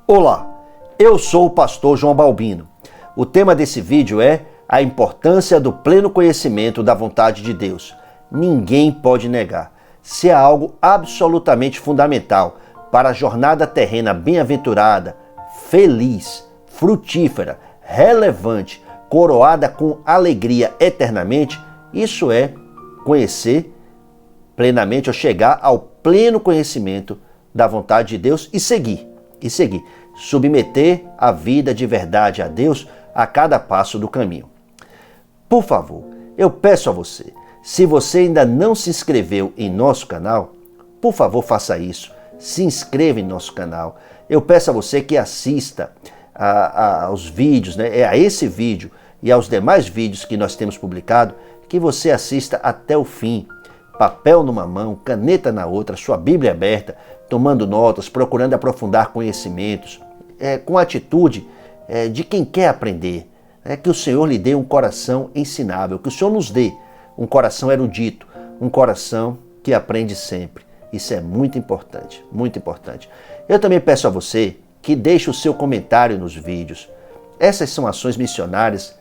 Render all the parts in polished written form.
Olá, eu sou o pastor João Balbino. O tema desse vídeo é a importância do pleno conhecimento da vontade de Deus. Ninguém pode negar. Se é algo absolutamente fundamental para a jornada terrena bem-aventurada, feliz, frutífera, relevante, coroada com alegria eternamente, isso é conhecer plenamente ou chegar ao pleno conhecimento da vontade de Deus e seguir. Submeter a vida de verdade a Deus a cada passo do caminho. Por favor, eu peço a você, se você ainda não se inscreveu em nosso canal, por favor faça isso, se inscreva em nosso canal. Eu peço a você que assista aos vídeos, a esse vídeo e aos demais vídeos que nós temos publicado, que você assista até o fim. Papel numa mão, caneta na outra, sua Bíblia aberta, tomando notas, procurando aprofundar conhecimentos, com a atitude de quem quer aprender. Que o Senhor lhe dê um coração ensinável, que o Senhor nos dê um coração erudito, um coração que aprende sempre. Isso é muito importante, muito importante. Eu também peço a você que deixe o seu comentário nos vídeos. Essas são ações missionárias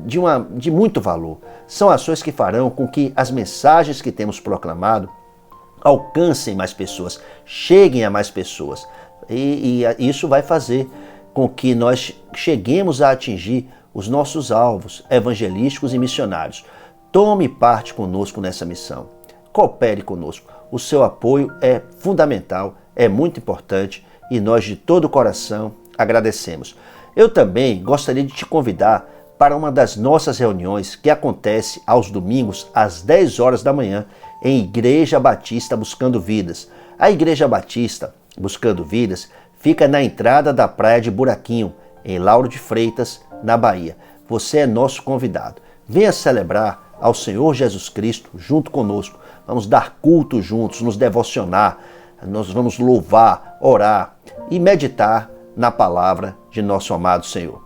de muito valor. São ações que farão com que as mensagens que temos proclamado alcancem mais pessoas, cheguem a mais pessoas. E isso vai fazer com que nós cheguemos a atingir os nossos alvos evangelísticos e missionários. Tome parte conosco nessa missão. Coopere conosco. O seu apoio é fundamental, é muito importante e nós de todo o coração agradecemos. Eu também gostaria de te convidar para uma das nossas reuniões que acontece aos domingos às 10 horas da manhã em Igreja Batista Buscando Vidas. A Igreja Batista Buscando Vidas fica na entrada da Praia de Buraquinho, em Lauro de Freitas, na Bahia. Você é nosso convidado. Venha celebrar ao Senhor Jesus Cristo junto conosco. Vamos dar culto juntos, nos devocionar, nós vamos louvar, orar e meditar na palavra de nosso amado Senhor.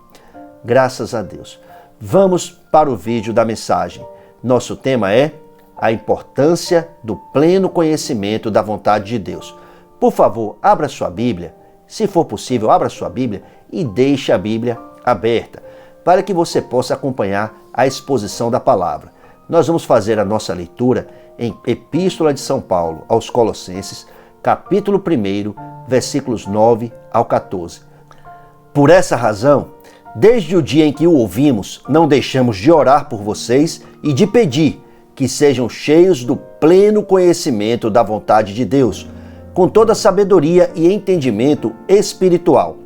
Graças a Deus. Vamos para o vídeo da mensagem. Nosso tema é a importância do pleno conhecimento da vontade de Deus. Por favor, abra sua Bíblia. Se for possível, abra sua Bíblia e deixe a Bíblia aberta para que você possa acompanhar a exposição da palavra. Nós vamos fazer a nossa leitura em Epístola de São Paulo aos Colossenses, capítulo 1, versículos 9 ao 14. Por essa razão, desde o dia em que o ouvimos, não deixamos de orar por vocês e de pedir que sejam cheios do pleno conhecimento da vontade de Deus, com toda sabedoria e entendimento espiritual.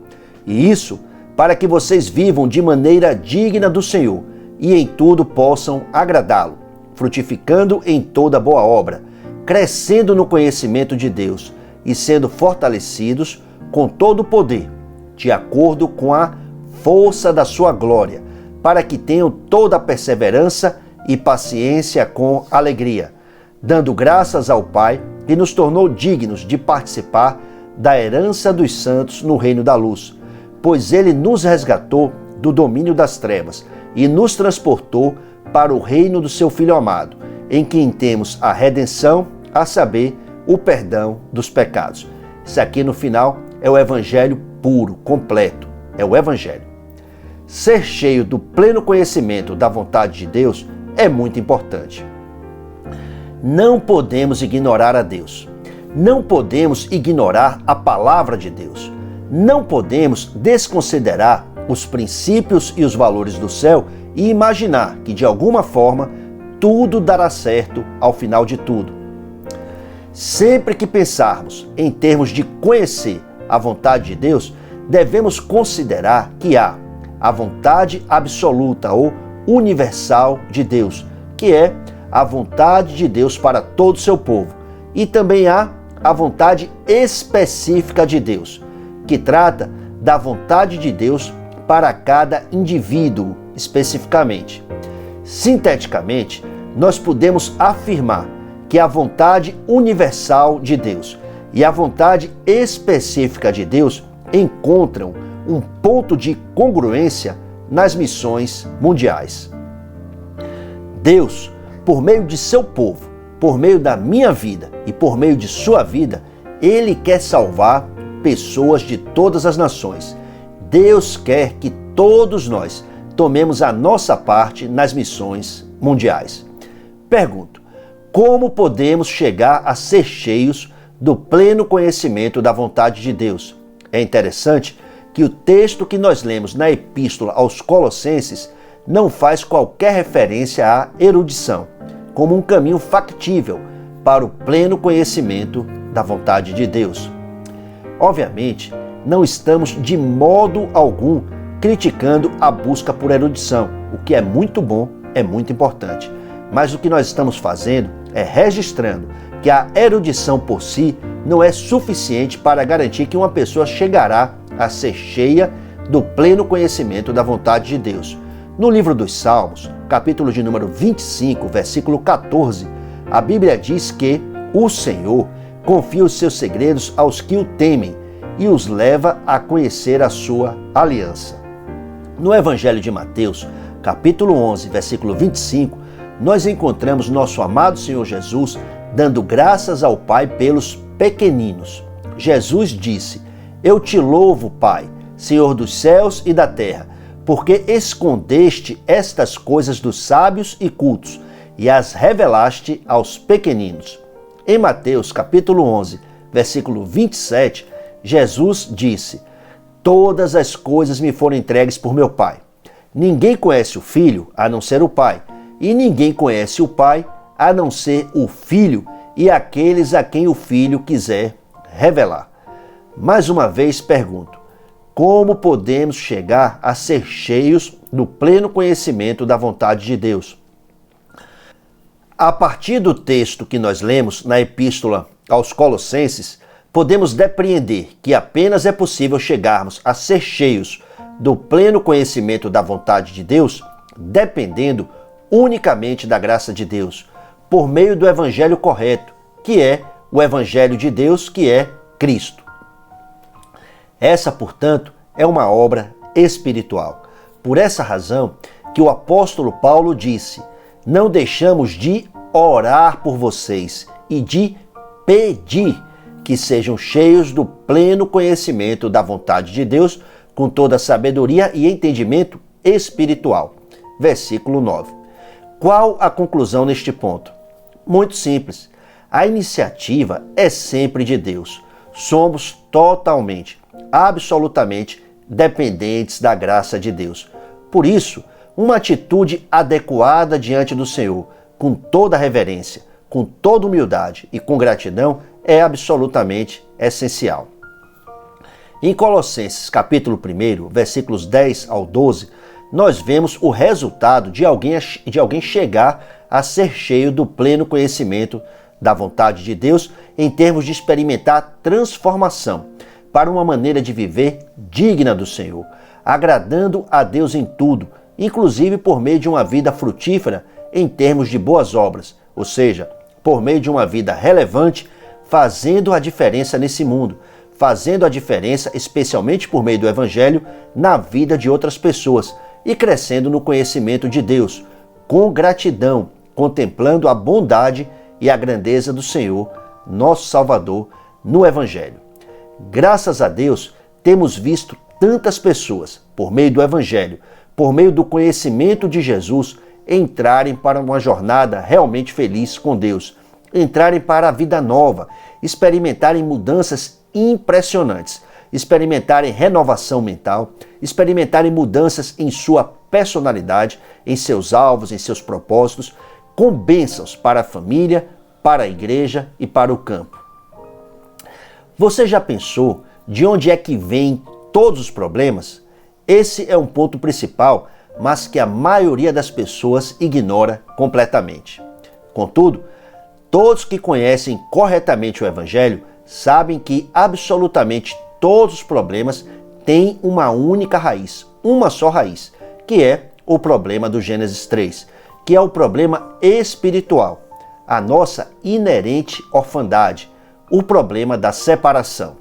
E isso para que vocês vivam de maneira digna do Senhor e em tudo possam agradá-lo, frutificando em toda boa obra, crescendo no conhecimento de Deus e sendo fortalecidos com todo o poder, de acordo com a força da sua glória, para que tenham toda a perseverança e paciência com alegria, dando graças ao Pai que nos tornou dignos de participar da herança dos santos no reino da luz, pois Ele nos resgatou do domínio das trevas e nos transportou para o reino do seu Filho amado, em quem temos a redenção, a saber, o perdão dos pecados. Isso aqui no final é o Evangelho puro, completo, é o Evangelho. Ser cheio do pleno conhecimento da vontade de Deus é muito importante. Não podemos ignorar a Deus. Não podemos ignorar a palavra de Deus. Não podemos desconsiderar os princípios e os valores do céu e imaginar que, de alguma forma, tudo dará certo ao final de tudo. Sempre que pensarmos em termos de conhecer a vontade de Deus, devemos considerar que há a vontade absoluta ou universal de Deus, que é a vontade de Deus para todo o seu povo, e também há a vontade específica de Deus, que trata da vontade de Deus para cada indivíduo especificamente. Sinteticamente, nós podemos afirmar que a vontade universal de Deus e a vontade específica de Deus encontram um ponto de congruência nas missões mundiais. Deus, por meio de seu povo, por meio da minha vida e por meio de sua vida, Ele quer salvar pessoas de todas as nações. Deus quer que todos nós tomemos a nossa parte nas missões mundiais. Pergunto: como podemos chegar a ser cheios do pleno conhecimento da vontade de Deus? É interessante que o texto que nós lemos na Epístola aos Colossenses não faz qualquer referência à erudição, como um caminho factível para o pleno conhecimento da vontade de Deus. Obviamente, não estamos de modo algum criticando a busca por erudição, o que é muito bom, é muito importante. Mas o que nós estamos fazendo é registrando que a erudição por si não é suficiente para garantir que uma pessoa chegará a ser cheia do pleno conhecimento da vontade de Deus. No livro dos Salmos, capítulo de número 25, versículo 14, a Bíblia diz que o Senhor confia os seus segredos aos que o temem e os leva a conhecer a sua aliança. No Evangelho de Mateus, capítulo 11, versículo 25, nós encontramos nosso amado Senhor Jesus dando graças ao Pai pelos pequeninos. Jesus disse: Eu te louvo, Pai, Senhor dos céus e da terra, porque escondeste estas coisas dos sábios e cultos e as revelaste aos pequeninos. Em Mateus capítulo 11, versículo 27, Jesus disse: Todas as coisas me foram entregues por meu Pai. Ninguém conhece o Filho a não ser o Pai, e ninguém conhece o Pai a não ser o Filho e aqueles a quem o Filho quiser revelar. Mais uma vez pergunto: como podemos chegar a ser cheios do pleno conhecimento da vontade de Deus? A partir do texto que nós lemos na Epístola aos Colossenses, podemos depreender que apenas é possível chegarmos a ser cheios do pleno conhecimento da vontade de Deus dependendo unicamente da graça de Deus, por meio do Evangelho correto, que é o Evangelho de Deus, que é Cristo. Essa, portanto, é uma obra espiritual. Por essa razão que o apóstolo Paulo disse: não deixamos de orar por vocês e de pedir que sejam cheios do pleno conhecimento da vontade de Deus, com toda sabedoria e entendimento espiritual. Versículo 9. Qual a conclusão neste ponto? Muito simples. A iniciativa é sempre de Deus. Somos totalmente, absolutamente dependentes da graça de Deus. Por isso, uma atitude adequada diante do Senhor, com toda reverência, com toda humildade e com gratidão, é absolutamente essencial. Em Colossenses capítulo 1, versículos 10 ao 12, nós vemos o resultado de alguém chegar a ser cheio do pleno conhecimento da vontade de Deus em termos de experimentar transformação para uma maneira de viver digna do Senhor, agradando a Deus em tudo, inclusive por meio de uma vida frutífera em termos de boas obras, ou seja, por meio de uma vida relevante, fazendo a diferença nesse mundo, fazendo a diferença, especialmente por meio do Evangelho, na vida de outras pessoas e crescendo no conhecimento de Deus, com gratidão, contemplando a bondade e a grandeza do Senhor, nosso Salvador, no Evangelho. Graças a Deus, temos visto tantas pessoas, por meio do Evangelho, por meio do conhecimento de Jesus, entrarem para uma jornada realmente feliz com Deus, entrarem para a vida nova, experimentarem mudanças impressionantes, experimentarem renovação mental, experimentarem mudanças em sua personalidade, em seus alvos, em seus propósitos, com bênçãos para a família, para a igreja e para o campo. Você já pensou de onde é que vêm todos os problemas? Esse é um ponto principal, mas que a maioria das pessoas ignora completamente. Contudo, todos que conhecem corretamente o Evangelho sabem que absolutamente todos os problemas têm uma única raiz, uma só raiz, que é o problema do Gênesis 3, que é o problema espiritual, a nossa inerente orfandade, o problema da separação.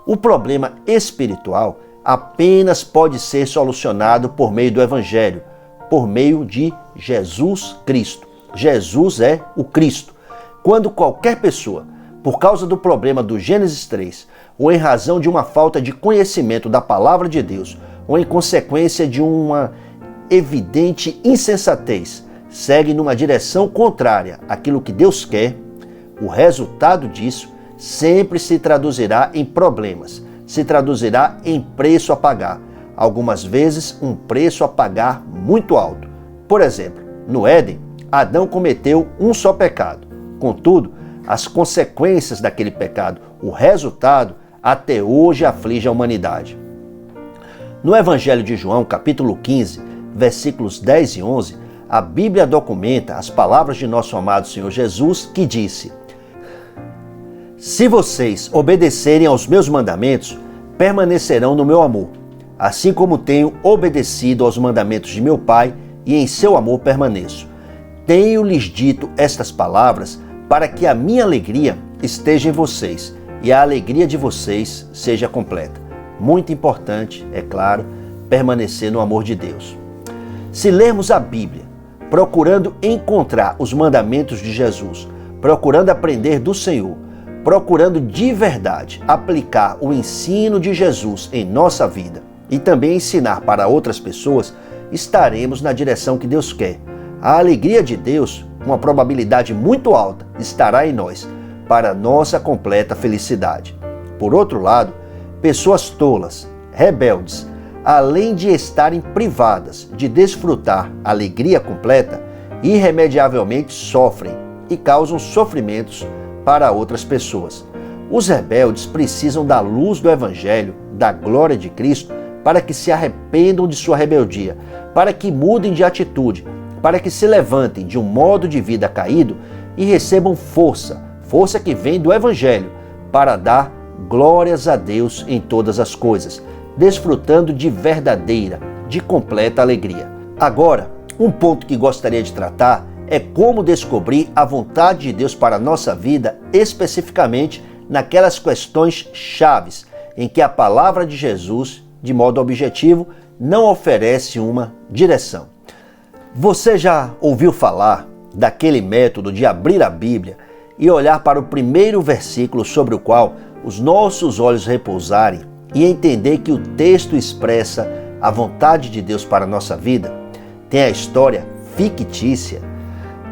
O problema espiritual apenas pode ser solucionado por meio do Evangelho, por meio de Jesus Cristo. Jesus é o Cristo. Quando qualquer pessoa por causa do problema do Gênesis 3, ou em razão de uma falta de conhecimento da palavra de Deus, ou em consequência de uma evidente insensatez, segue numa direção contrária àquilo que Deus quer, o resultado disso sempre se traduzirá em problemas, se traduzirá em preço a pagar, algumas vezes um preço a pagar muito alto. Por exemplo, no Éden, Adão cometeu um só pecado. Contudo, as consequências daquele pecado, o resultado, até hoje aflige a humanidade. No Evangelho de João, capítulo 15, versículos 10 e 11, a Bíblia documenta as palavras de nosso amado Senhor Jesus, que disse: se vocês obedecerem aos meus mandamentos, permanecerão no meu amor, assim como tenho obedecido aos mandamentos de meu Pai e em seu amor permaneço. Tenho-lhes dito estas palavras para que a minha alegria esteja em vocês e a alegria de vocês seja completa. Muito importante, é claro, permanecer no amor de Deus. Se lermos a Bíblia, procurando encontrar os mandamentos de Jesus, procurando aprender do Senhor, procurando de verdade aplicar o ensino de Jesus em nossa vida e também ensinar para outras pessoas, estaremos na direção que Deus quer. A alegria de Deus, com uma probabilidade muito alta, estará em nós, para nossa completa felicidade. Por outro lado, pessoas tolas, rebeldes, além de estarem privadas de desfrutar a alegria completa, irremediavelmente sofrem e causam sofrimentos para outras pessoas. Os rebeldes precisam da luz do Evangelho, da glória de Cristo, para que se arrependam de sua rebeldia, para que mudem de atitude, para que se levantem de um modo de vida caído e recebam força que vem do Evangelho, para dar glórias a Deus em todas as coisas, desfrutando de verdadeira, de completa alegria. Agora, um ponto que gostaria de tratar é como descobrir a vontade de Deus para a nossa vida, especificamente naquelas questões chaves em que a palavra de Jesus, de modo objetivo, não oferece uma direção. Você já ouviu falar daquele método de abrir a Bíblia e olhar para o primeiro versículo sobre o qual os nossos olhos repousarem e entender que o texto expressa a vontade de Deus para a nossa vida? Tem a história fictícia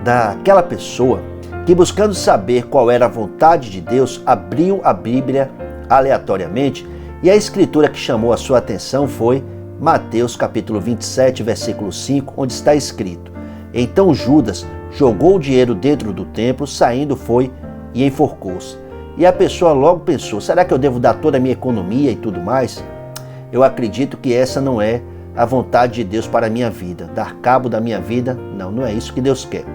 daquela pessoa que, buscando saber qual era a vontade de Deus, abriu a Bíblia aleatoriamente e a escritura que chamou a sua atenção foi Mateus capítulo 27, versículo 5, onde está escrito: então Judas jogou o dinheiro dentro do templo, saindo foi e enforcou-se. E a pessoa logo pensou: será que eu devo dar toda a minha economia e tudo mais? Eu acredito que essa não é a vontade de Deus para a minha vida. Dar cabo da minha vida, não é isso que Deus quer.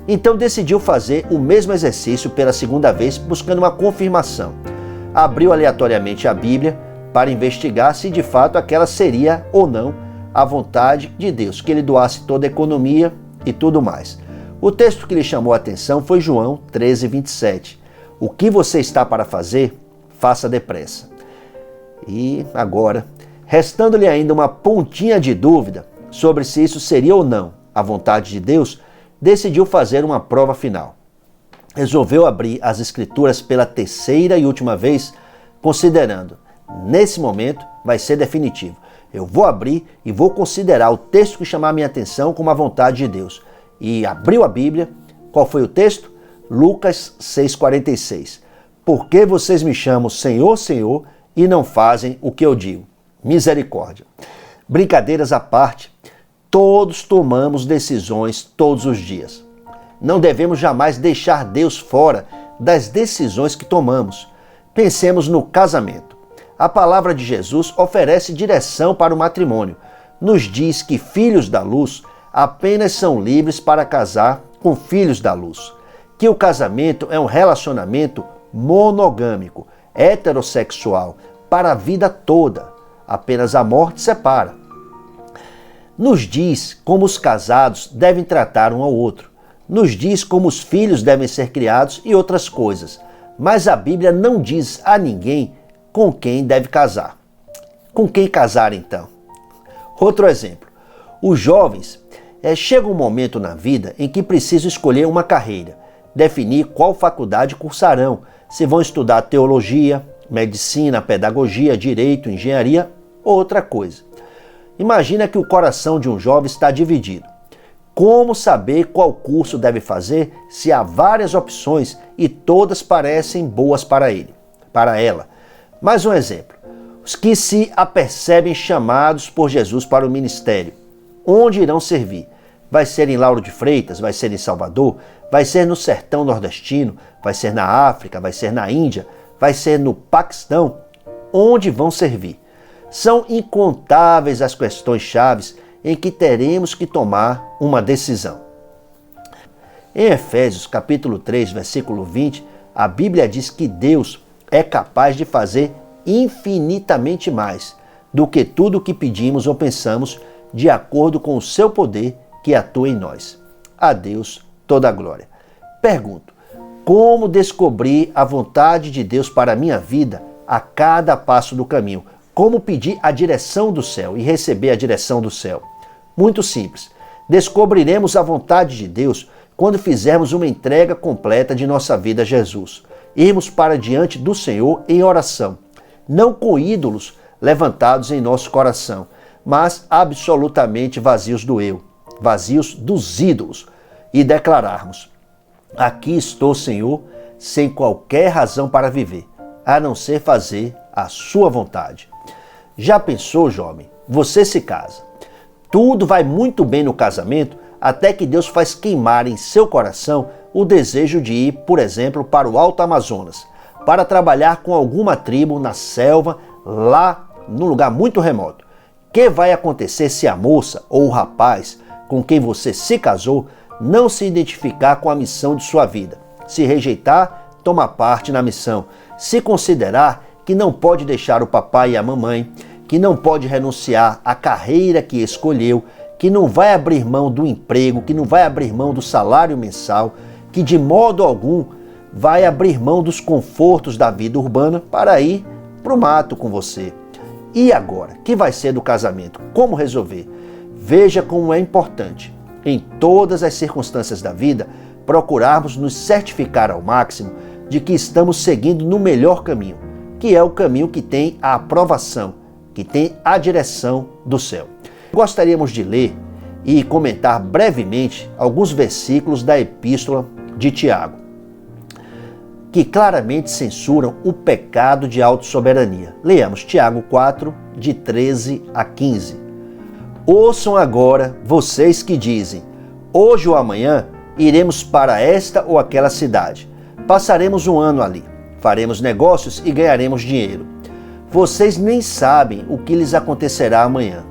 Então decidiu fazer o mesmo exercício pela segunda vez, buscando uma confirmação. Abriu aleatoriamente a Bíblia para investigar se de fato aquela seria ou não a vontade de Deus, que ele doasse toda a economia e tudo mais. O texto que lhe chamou a atenção foi João 13, 27. O que você está para fazer, faça depressa. E agora, restando-lhe ainda uma pontinha de dúvida sobre se isso seria ou não a vontade de Deus, decidiu fazer uma prova final. Resolveu abrir as Escrituras pela terceira e última vez, considerando: nesse momento vai ser definitivo. Eu vou abrir e vou considerar o texto que chamar a minha atenção como a vontade de Deus. E abriu a Bíblia. Qual foi o texto? Lucas 6,46. Por que vocês me chamam Senhor, Senhor, e não fazem o que eu digo? Misericórdia. Brincadeiras à parte, todos tomamos decisões todos os dias. Não devemos jamais deixar Deus fora das decisões que tomamos. Pensemos no casamento. A palavra de Jesus oferece direção para o matrimônio. Nos diz que filhos da luz apenas são livres para casar com filhos da luz. Que o casamento é um relacionamento monogâmico, heterossexual, para a vida toda. Apenas a morte separa. Nos diz como os casados devem tratar um ao outro. Nos diz como os filhos devem ser criados e outras coisas. Mas a Bíblia não diz a ninguém com quem deve casar. Com quem casar, então? Outro exemplo. Os jovens, chega um momento na vida em que precisam escolher uma carreira, definir qual faculdade cursarão, se vão estudar teologia, medicina, pedagogia, direito, engenharia ou outra coisa. Imagina que o coração de um jovem está dividido. Como saber qual curso deve fazer se há várias opções e todas parecem boas para ele, para ela? Mais um exemplo. Os que se apercebem chamados por Jesus para o ministério, onde irão servir? Vai ser em Lauro de Freitas? Vai ser em Salvador? Vai ser no sertão nordestino? Vai ser na África? Vai ser na Índia? Vai ser no Paquistão? Onde vão servir? São incontáveis as questões chaves em que teremos que tomar uma decisão. Em Efésios capítulo 3, versículo 20, a Bíblia diz que Deus é capaz de fazer infinitamente mais do que tudo o que pedimos ou pensamos, de acordo com o seu poder que atua em nós. A Deus toda a glória. Pergunto, como descobrir a vontade de Deus para a minha vida a cada passo do caminho? Como pedir a direção do céu e receber a direção do céu? Muito simples. Descobriremos a vontade de Deus quando fizermos uma entrega completa de nossa vida a Jesus. Irmos para diante do Senhor em oração, não com ídolos levantados em nosso coração, mas absolutamente vazios do eu, vazios dos ídolos, e declararmos: aqui estou, Senhor, sem qualquer razão para viver, a não ser fazer a sua vontade. Já pensou, jovem? Você se casa. Tudo vai muito bem no casamento, até que Deus faz queimar em seu coração o desejo de ir, por exemplo, para o Alto Amazonas, para trabalhar com alguma tribo na selva, lá num lugar muito remoto. O que vai acontecer se a moça ou o rapaz com quem você se casou não se identificar com a missão de sua vida? Se rejeitar, tomar parte na missão. Se considerar que não pode deixar o papai e a mamãe, que não pode renunciar à carreira que escolheu, que não vai abrir mão do emprego, que não vai abrir mão do salário mensal, que de modo algum vai abrir mão dos confortos da vida urbana para ir para o mato com você. E agora? O que vai ser do casamento? Como resolver? Veja como é importante, em todas as circunstâncias da vida, procurarmos nos certificar ao máximo de que estamos seguindo no melhor caminho, que é o caminho que tem a aprovação, que tem a direção do céu. Gostaríamos de ler e comentar brevemente alguns versículos da Epístola de Tiago, que claramente censuram o pecado de autossoberania. Leamos Tiago 4, de 13 a 15. Ouçam agora vocês que dizem: hoje ou amanhã iremos para esta ou aquela cidade. Passaremos um ano ali, faremos negócios e ganharemos dinheiro. Vocês nem sabem o que lhes acontecerá amanhã.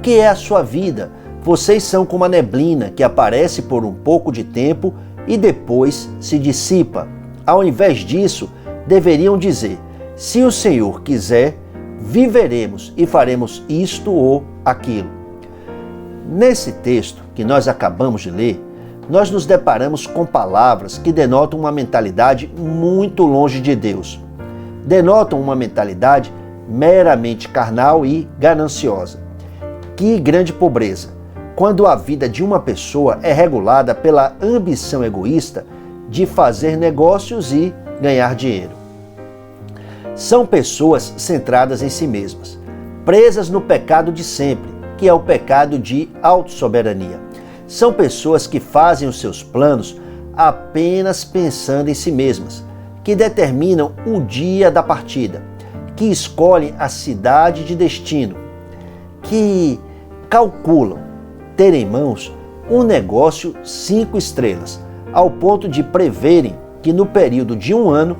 Que é a sua vida? Vocês são como a neblina que aparece por um pouco de tempo e depois se dissipa. Ao invés disso, deveriam dizer: se o Senhor quiser, viveremos e faremos isto ou aquilo. Nesse texto que nós acabamos de ler, nós nos deparamos com palavras que denotam uma mentalidade muito longe de Deus. Denotam uma mentalidade meramente carnal e gananciosa. Que grande pobreza, quando a vida de uma pessoa é regulada pela ambição egoísta de fazer negócios e ganhar dinheiro. São pessoas centradas em si mesmas, presas no pecado de sempre, que é o pecado de autossoberania. São pessoas que fazem os seus planos apenas pensando em si mesmas, que determinam o dia da partida, que escolhem a cidade de destino, que calculam ter em mãos um negócio 5 estrelas, ao ponto de preverem que no período de um ano,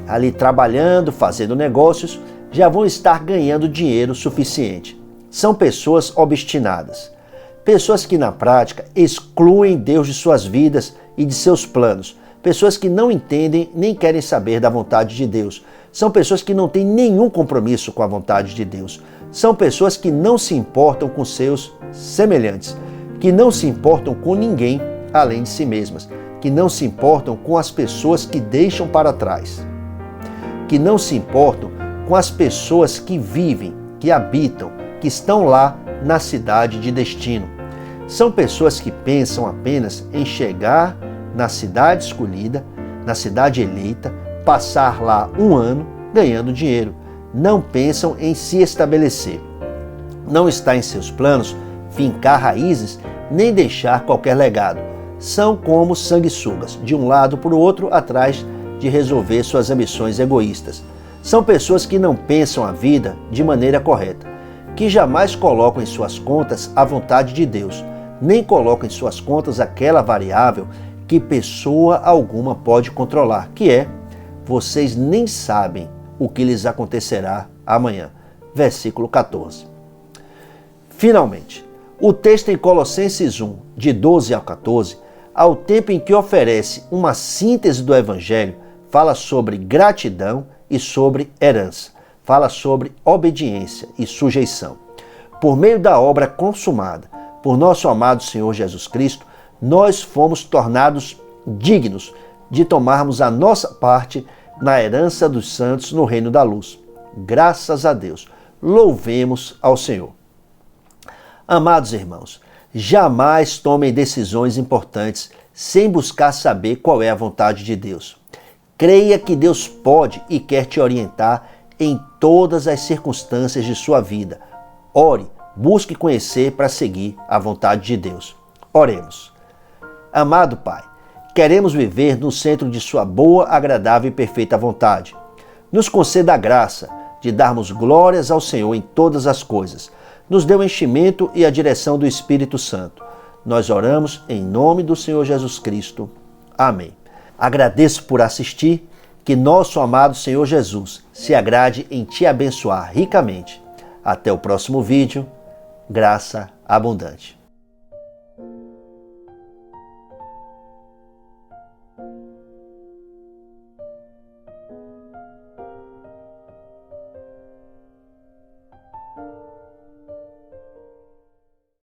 ali trabalhando, fazendo negócios, já vão estar ganhando dinheiro suficiente. São pessoas obstinadas, pessoas que na prática excluem Deus de suas vidas e de seus planos, pessoas que não entendem nem querem saber da vontade de Deus. São pessoas que não têm nenhum compromisso com a vontade de Deus. São pessoas que não se importam com seus semelhantes, que não se importam com ninguém além de si mesmas, que não se importam com as pessoas que deixam para trás, que não se importam com as pessoas que vivem, que habitam, que estão lá na cidade de destino. São pessoas que pensam apenas em chegar na cidade escolhida, na cidade eleita, passar lá um ano ganhando dinheiro. Não pensam em se estabelecer. Não está em seus planos fincar raízes nem deixar qualquer legado. São como sanguessugas, de um lado para o outro, atrás de resolver suas ambições egoístas. São pessoas que não pensam a vida de maneira correta, que jamais colocam em suas contas a vontade de Deus, nem colocam em suas contas aquela variável que pessoa alguma pode controlar, que é: vocês nem sabem o que lhes acontecerá amanhã. Versículo 14. Finalmente, o texto em Colossenses 1, de 12 a 14, ao tempo em que oferece uma síntese do Evangelho, fala sobre gratidão e sobre herança. Fala sobre obediência e sujeição. Por meio da obra consumada por nosso amado Senhor Jesus Cristo, nós fomos tornados dignos de tomarmos a nossa parte na herança dos santos no reino da luz. Graças a Deus. Louvemos ao Senhor. Amados irmãos, jamais tomem decisões importantes sem buscar saber qual é a vontade de Deus. Creia que Deus pode e quer te orientar em todas as circunstâncias de sua vida. Ore, busque conhecer para seguir a vontade de Deus. Oremos. Amado Pai, queremos viver no centro de sua boa, agradável e perfeita vontade. Nos conceda a graça de darmos glórias ao Senhor em todas as coisas. Nos dê o enchimento e a direção do Espírito Santo. Nós oramos em nome do Senhor Jesus Cristo. Amém. Agradeço por assistir. Que nosso amado Senhor Jesus se agrade em te abençoar ricamente. Até o próximo vídeo. Graça abundante.